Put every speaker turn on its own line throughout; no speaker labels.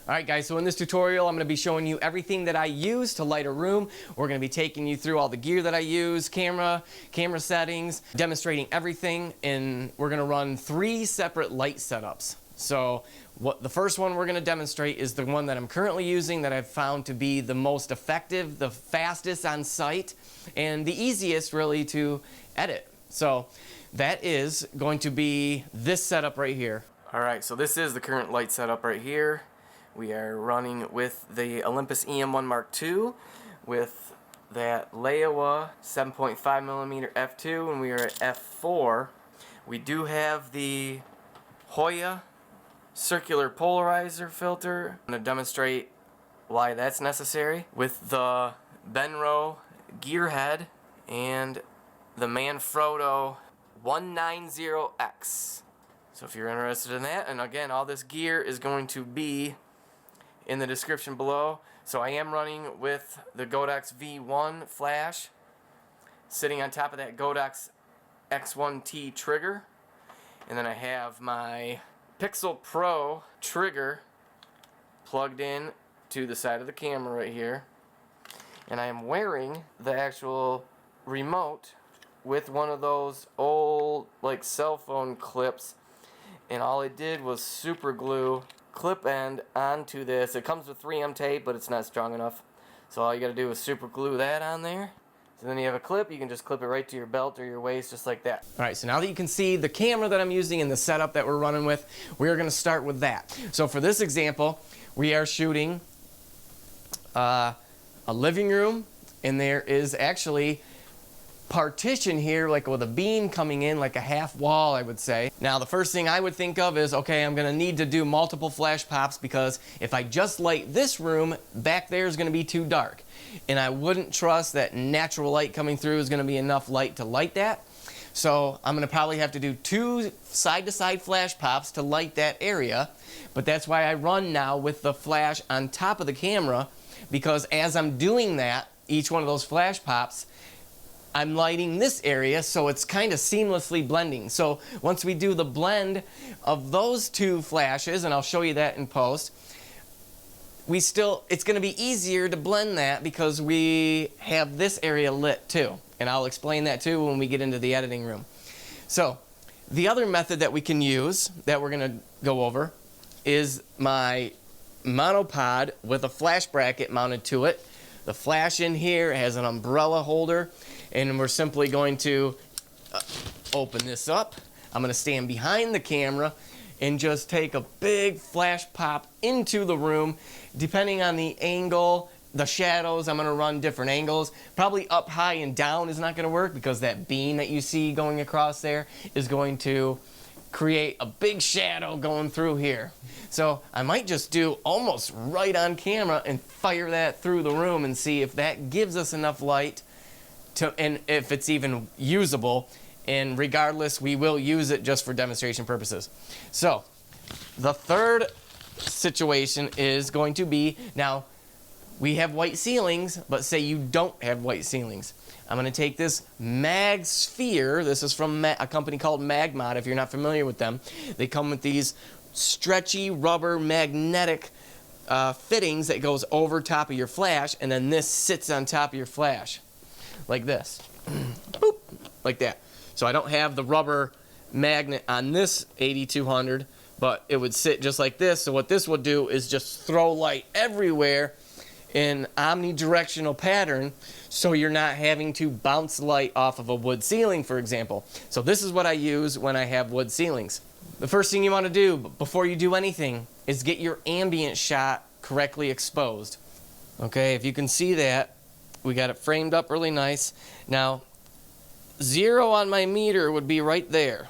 Alright guys, so in this tutorial I'm going to be showing you everything that I use to light a room. We're going to be taking you through all the gear that I use, camera settings, demonstrating everything, and we're going to run 3 separate light setups. So the first one we're going to demonstrate is the one that I'm currently using that I've found to be the most effective, the fastest on site, and the easiest really to edit. So that is going to be this setup right here. Alright, so this is the current light setup right here. We are running with the Olympus EM1 Mark II with that Laowa 7.5mm f2, and we are at f4. We do have the Hoya circular polarizer filter. I'm going to demonstrate why that's necessary with the Benro Gearhead and the Manfrotto 190X. So if you're interested in that, and again, all this gear is going to be in the description below. So I am running with the Godox V1 flash sitting on top of that Godox X1T trigger, and then I have my Pixel Pro trigger plugged in to the side of the camera right here, and I am wearing the actual remote with one of those old like cell phone clips, and all I did was super glue clip end onto this. It comes with 3M tape, but it's not strong enough, so all you gotta do is super glue that on there. So then you have a clip, you can just clip it right to your belt or your waist just like that. Alright, so now that you can see the camera that I'm using and the setup that we're running with, we're gonna start with that. So for this example, we are shooting a living room, and there is actually partition here, like with a beam coming in, like a half wall, I would say. Now the first thing I would think of is, okay, I'm gonna need to do multiple flash pops, because if I just light this room, back there is gonna be too dark, and I wouldn't trust that natural light coming through is gonna be enough light to light that. So I'm gonna probably have to do 2 side-to-side flash pops to light that area, but that's why I run now with the flash on top of the camera, because as I'm doing that, each one of those flash pops, I'm lighting this area, so it's kind of seamlessly blending. So once we do the blend of those 2 flashes, and I'll show you that in post, it's going to be easier to blend that because we have this area lit too. And I'll explain that too when we get into the editing room. So the other method that we can use that we're going to go over is my monopod with a flash bracket mounted to it. The flash in here has an umbrella holder, and we're simply going to open this up. I'm going to stand behind the camera and just take a big flash pop into the room. Depending on the angle, the shadows, I'm going to run different angles. Probably up high and down is not going to work, because that beam that you see going across there is going to create a big shadow going through here. So I might just do almost right on camera and fire that through the room and see if that gives us enough light to, and if it's even usable. And regardless, we will use it just for demonstration purposes. So the third situation is going to be, now we have white ceilings, but say you don't have white ceilings. I'm going to take this Mag Sphere. This is from a company called Magmod, if you're not familiar with them. They come with these stretchy rubber magnetic fittings that goes over top of your flash, and then this sits on top of your flash like this. Boop, like that. So I don't have the rubber magnet on this 8200, but it would sit just like this. So what this will do is just throw light everywhere in omnidirectional pattern, so you're not having to bounce light off of a wood ceiling, for example. So this is what I use when I have wood ceilings. The first thing you want to do before you do anything is get your ambient shot correctly exposed. Okay, if you can see that, we got it framed up really nice. Now, 0 on my meter would be right there.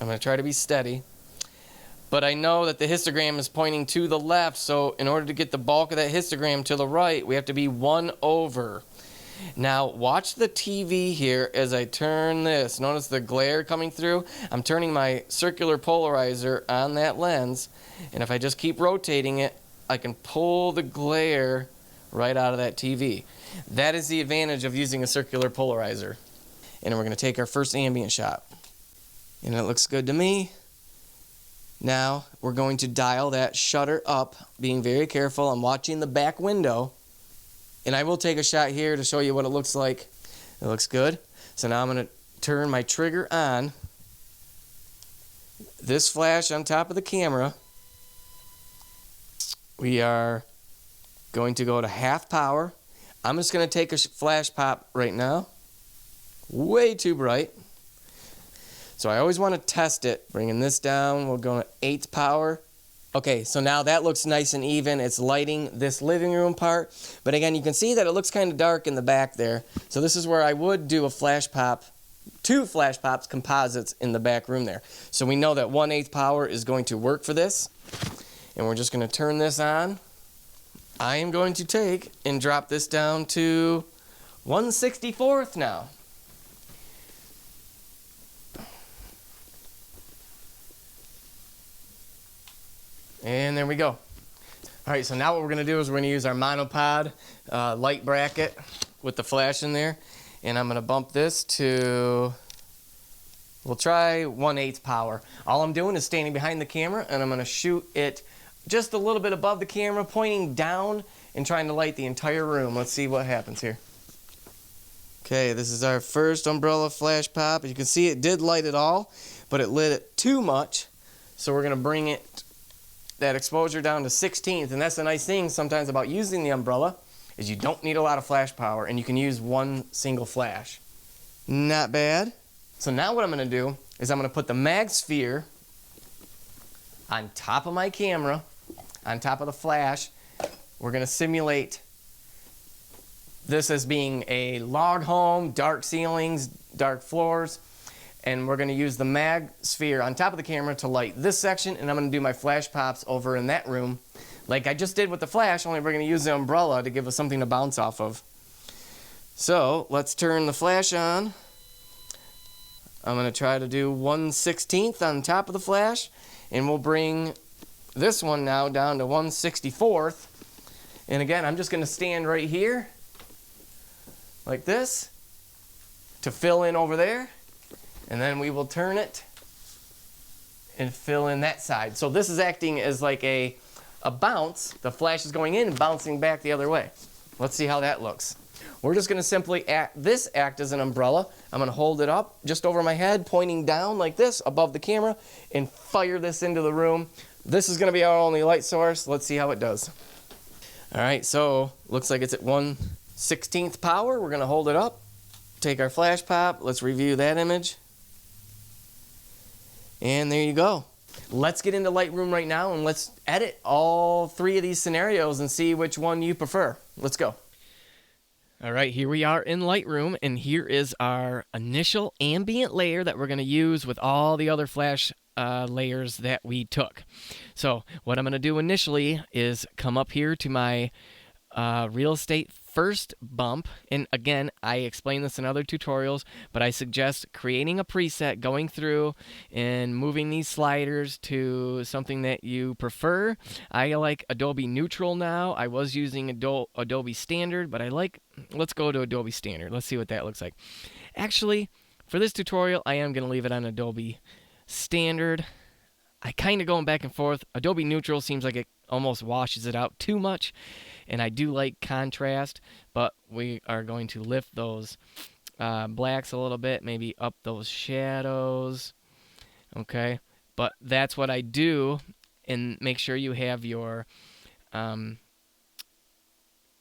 I'm going to try to be steady. But I know that the histogram is pointing to the left, so in order to get the bulk of that histogram to the right, we have to be 1 over. Now, watch the TV here as I turn this. Notice the glare coming through? I'm turning my circular polarizer on that lens, and if I just keep rotating it, I can pull the glare right out of that TV. That is the advantage of using a circular polarizer. And we're going to take our first ambient shot. And it looks good to me. Now we're going to dial that shutter up, being very careful. I'm watching the back window, and I will take a shot here to show you what it looks like. It looks good. So now I'm going to turn my trigger on. This flash on top of the camera, we are going to go to half power. I'm just going to take a flash pop right now. Way too bright. So I always want to test it. Bringing this down, we're going to 8th power. Okay, so now that looks nice and even. It's lighting this living room part. But again, you can see that it looks kind of dark in the back there. So this is where I would do a flash pop, 2 flash pops composites in the back room there. So we know that 1/8 power is going to work for this. And we're just going to turn this on. I am going to take and drop this down to 1/64th now. And there we go. All right, so now what we're going to do is we're going to use our monopod light bracket with the flash in there. And I'm going to bump this to, we'll try 1/8 power. All I'm doing is standing behind the camera, and I'm going to shoot it just a little bit above the camera, pointing down and trying to light the entire room. Let's see what happens here. Okay, this is our first umbrella flash pop. As you can see, it did light it all, but it lit it too much. So we're going to bring it, that exposure, down to 16th. And that's the nice thing sometimes about using the umbrella, is you don't need a lot of flash power, and you can use one single flash. Not bad. So now what I'm going to do is I'm going to put the mag sphere on top of my camera, on top of the flash. We're going to simulate this as being a log home, dark ceilings, dark floors, and we're going to use the mag sphere on top of the camera to light this section, and I'm going to do my flash pops over in that room like I just did with the flash, only we're going to use the umbrella to give us something to bounce off of. So let's turn the flash on. I'm going to try to do 1/16th on top of the flash, and we'll bring this one now down to 1/64th. And again, I'm just going to stand right here like this to fill in over there, and then we will turn it and fill in that side. So this is acting as like a bounce. The flash is going in and bouncing back the other way. Let's see how that looks. We're just going to simply act as an umbrella. I'm going to hold it up just over my head, pointing down like this above the camera, and fire this into the room. This is going to be our only light source. Let's see how it does. All right, so looks like it's at 1/16th power. We're going to hold it up, take our flash pop. Let's review that image. And there you go. Let's get into Lightroom right now, and let's edit all 3 of these scenarios and see which one you prefer. Let's go. All right, here we are in Lightroom, and here is our initial ambient layer that we're going to use with all the other flash layers that we took. So what I'm going to do initially is come up here to my real estate first bump, and again, I explain this in other tutorials, but I suggest creating a preset, going through and moving these sliders to something that you prefer. I like Adobe Neutral now. I was using Adobe Standard, but let's go to Adobe Standard. Let's see what that looks like. Actually, for this tutorial, I am going to leave it on Adobe Standard. I kind of going back and forth. Adobe Neutral seems like it almost washes it out too much, and I do like contrast, but we are going to lift those blacks a little bit, maybe up those shadows. Okay, but that's what I do, and make sure you have your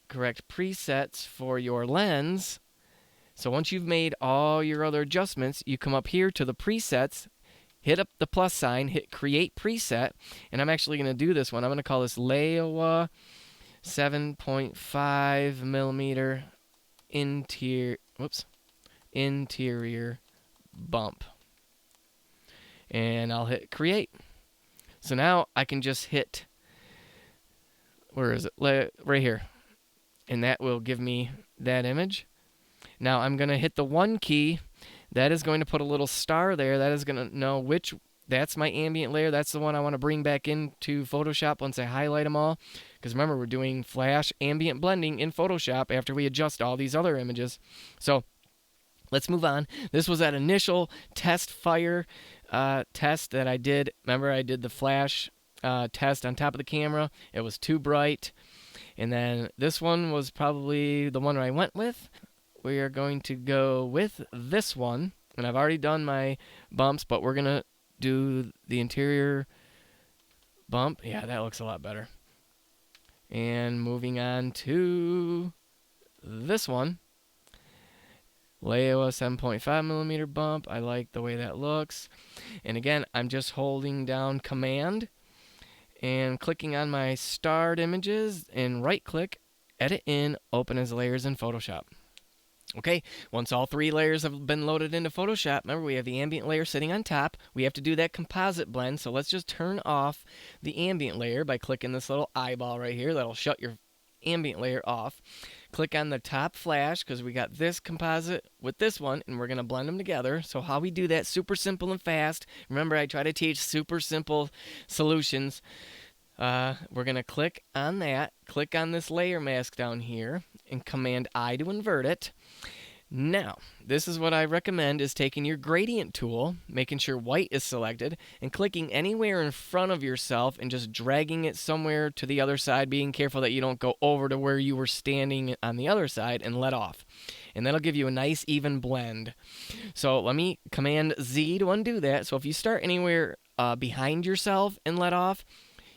correct presets for your lens. So once you've made all your other adjustments, you come up here to the presets, hit up the plus sign, hit create preset, and I'm actually going to do this one. I'm going to call this Laowa 7.5 millimeter interior bump. And I'll hit create. So now I can just hit, where is it? Right here. And that will give me that image. Now I'm going to hit the 1 key. That is going to put a little star there. That is going to know that's my ambient layer. That's the one I want to bring back into Photoshop once I highlight them all. Because remember, we're doing flash ambient blending in Photoshop after we adjust all these other images. So Let's move on. This was that initial test fire test that I did. Remember, I did the flash test on top of the camera. It was too bright. And then this one was probably the one I went with. We are going to go with this one. And I've already done my bumps, but we're going to do the interior bump. Yeah, that looks a lot better. And moving on to this one. Leioa 7.5 millimeter bump. I like the way that looks. And again, I'm just holding down Command and clicking on my starred images and right click, edit in, open as layers in Photoshop. Okay, once all 3 layers have been loaded into Photoshop, remember we have the ambient layer sitting on top. We have to do that composite blend, so let's just turn off the ambient layer by clicking this little eyeball right here. That'll shut your ambient layer off. Click on the top flash because we got this composite with this one, and we're going to blend them together. So how we do that, super simple and fast. Remember, I try to teach super simple solutions. We're going to click on that, click on this layer mask down here, and Command I to invert it. Now, this is what I recommend, is taking your gradient tool, making sure white is selected, and clicking anywhere in front of yourself and just dragging it somewhere to the other side, being careful that you don't go over to where you were standing on the other side and let off. And that'll give you a nice even blend. So let me Command Z to undo that. So if you start anywhere behind yourself and let off,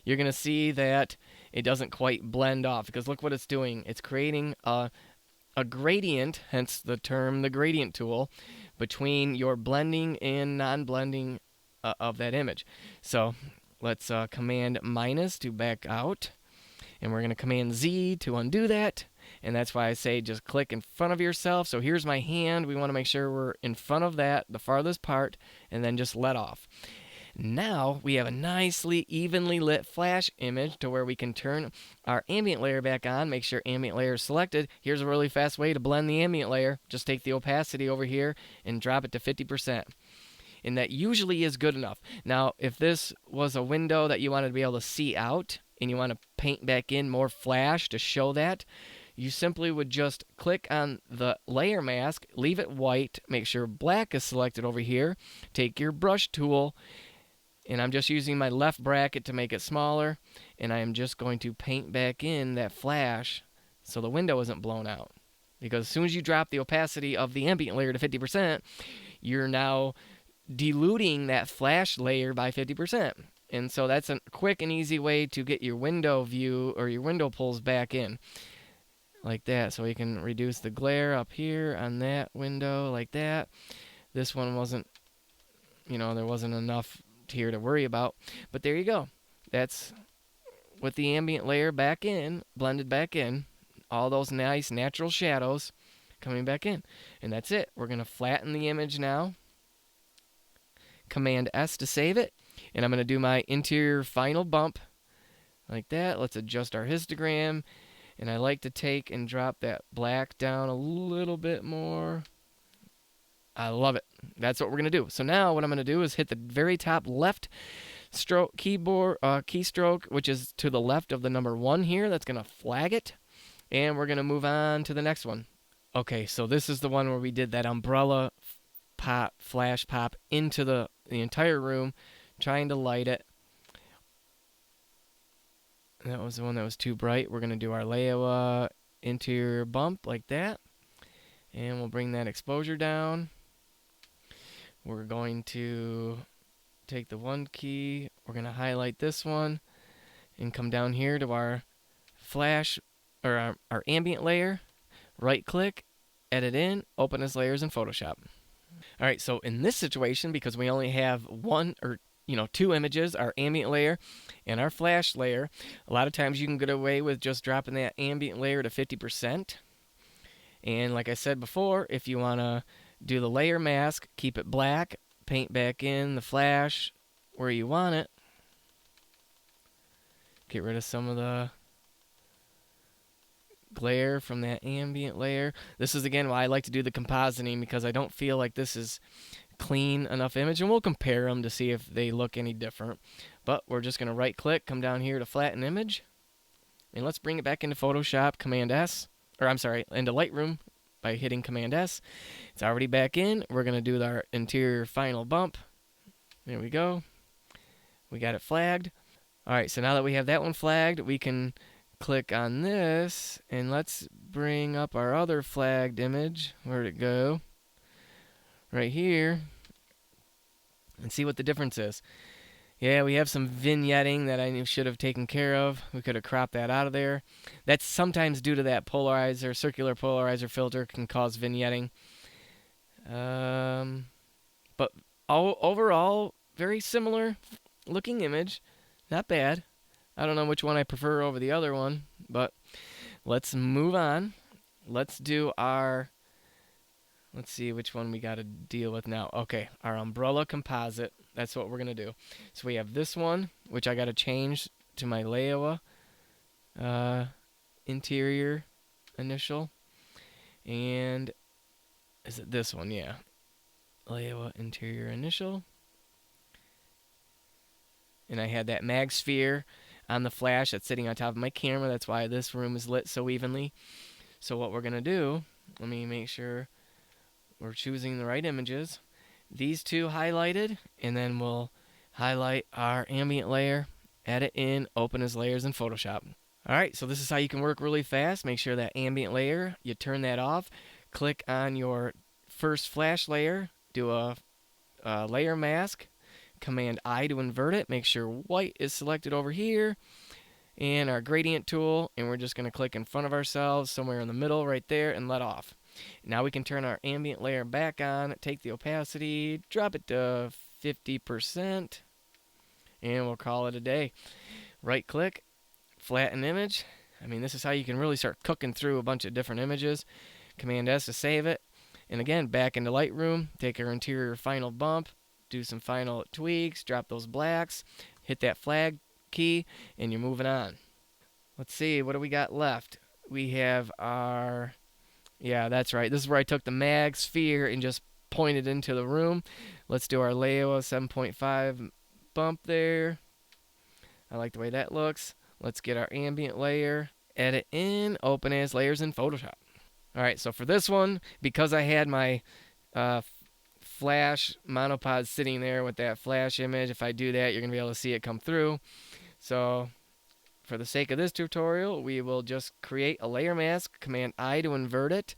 you're going to see that it doesn't quite blend off, because look what it's doing. It's creating a gradient, hence the term the gradient tool, between your blending and non-blending of that image. So let's Command minus to back out, and we're going to Command Z to undo that. And that's why I say just click in front of yourself. So here's my hand. We want to make sure we're in front of that, the farthest part, and then just let off. Now we have a nicely evenly lit flash image to where we can turn our ambient layer back on, make sure ambient layer is selected. Here's a really fast way to blend the ambient layer. Just take the opacity over here and drop it to 50%. And that usually is good enough. Now, if this was a window that you wanted to be able to see out and you want to paint back in more flash to show that, you simply would just click on the layer mask, leave it white, make sure black is selected over here, take your brush tool, and I'm just using my left bracket to make it smaller, and I am just going to paint back in that flash so the window isn't blown out. Because as soon as you drop the opacity of the ambient layer to 50%, you're now diluting that flash layer by 50%. And so that's a quick and easy way to get your window view or your window pulls back in. Like that. So we can reduce the glare up here on that window like that. This one wasn't, there wasn't enough here to worry about, but there you go. That's with the ambient layer back in, blended back in, all those nice natural shadows coming back in, and that's it. We're going to flatten the image now. Command S to save it, and I'm going to do my interior final bump like that. Let's adjust our histogram, and I like to take and drop that black down a little bit more. I love it. That's what we're going to do. So now what I'm going to do is hit the very top left stroke keystroke, which is to the left of the number 1 here. That's going to flag it. And we're going to move on to the next one. Okay, so this is the one where we did that umbrella pop, flash pop into the entire room, trying to light it. That was the one that was too bright. We're going to do our Leioa interior bump like that. And we'll bring that exposure down. We're going to take the 1 key. We're going to highlight this one and come down here to our flash or our ambient layer. Right click, edit in, open as layers in Photoshop. All right, so in this situation, because we only have 2 images, our ambient layer and our flash layer, a lot of times you can get away with just dropping that ambient layer to 50%. And like I said before, if you want to do the layer mask, keep it black, paint back in the flash where you want it. Get rid of some of the glare from that ambient layer. This is again why I like to do the compositing, because I don't feel like this is clean enough image, and we'll compare them to see if they look any different. But we're just going to right click, come down here to flatten image, and let's bring it back into Photoshop, Command S, into Lightroom, by hitting Command S. It's already back in. We're going to do our interior final bump. There we go. We got it flagged. All right, so now that we have that one flagged, we can click on this, and let's bring up our other flagged image. Where'd it go? Right here. And see what the difference is. Yeah, we have some vignetting that I should have taken care of. We could have cropped that out of there. That's sometimes due to that polarizer, circular polarizer filter can cause vignetting. But overall, very similar looking image. Not bad. I don't know which one I prefer over the other one, but let's move on. Let's do our... Let's see which one we got to deal with now. Okay, our umbrella composite. That's what we're going to do. So we have this one, which I got to change to my Leoa interior initial. And is it this one? Yeah. Leoa interior initial. And I had that mag sphere on the flash that's sitting on top of my camera. That's why this room is lit so evenly. So what we're going to do, let me make sure we're choosing the right images. These two highlighted, and then we'll highlight our ambient layer, add it in, open as layers in Photoshop. Alright, so this is how you can work really fast. Make sure that ambient layer, you turn that off. Click on your first flash layer, do a layer mask, Command I to invert it. Make sure white is selected over here, and our gradient tool, and we're just going to click in front of ourselves, somewhere in the middle right there, and let off. Now we can turn our ambient layer back on, take the opacity, drop it to 50%, and we'll call it a day. Right click, flatten image. I mean, this is how you can really start cooking through a bunch of different images. Command S to save it. And again, back into Lightroom, take our interior final bump, do some final tweaks, drop those blacks, hit that flag key, and you're moving on. Let's see, what do we got left? We have our... Yeah, that's right. This is where I took the mag sphere and just pointed into the room. Let's do our Leoa 7.5 bump there. I like the way that looks. Let's get our ambient layer, edit in, open as layers in Photoshop. Alright, so for this one, because I had my flash monopod sitting there with that flash image, if I do that, you're going to be able to see it come through. So for the sake of this tutorial, we will just create a layer mask, Command I to invert it.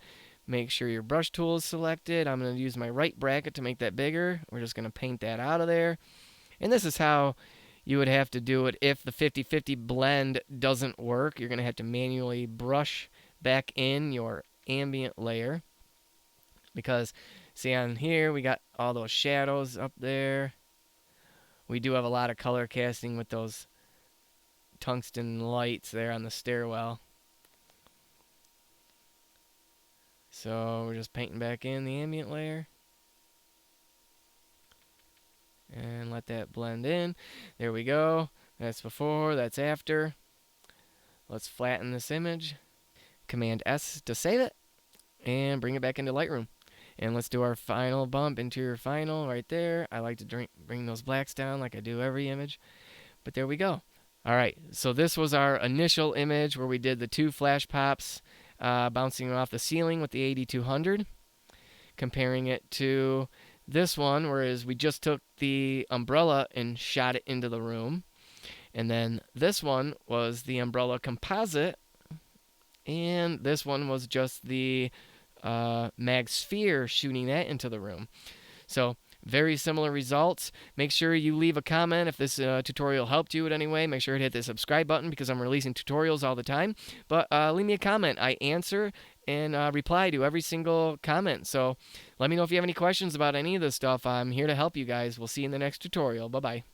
Make sure your brush tool is selected. I'm going to use my right bracket to make that bigger. We're just going to paint that out of there. And this is how you would have to do it if the 50-50 blend doesn't work. You're going to have to manually brush back in your ambient layer. Because, see on here, we got all those shadows up there. We do have a lot of color casting with those tungsten lights there on the stairwell. So we're just painting back in the ambient layer. And let that blend in. There we go. That's before, that's after. Let's flatten this image. Command S to save it. And bring it back into Lightroom. And let's do our final bump, interior final right there. I like to bring those blacks down like I do every image. But there we go. Alright, so this was our initial image where we did the two flash pops bouncing off the ceiling with the 8200. Comparing it to this one, whereas we just took the umbrella and shot it into the room. And then this one was the umbrella composite. And this one was just the mag sphere shooting that into the room. So very similar results. Make sure you leave a comment if this tutorial helped you in any way. Make sure to hit the subscribe button because I'm releasing tutorials all the time. But leave me a comment. I answer and reply to every single comment. So let me know if you have any questions about any of this stuff. I'm here to help you guys. We'll see you in the next tutorial. Bye-bye.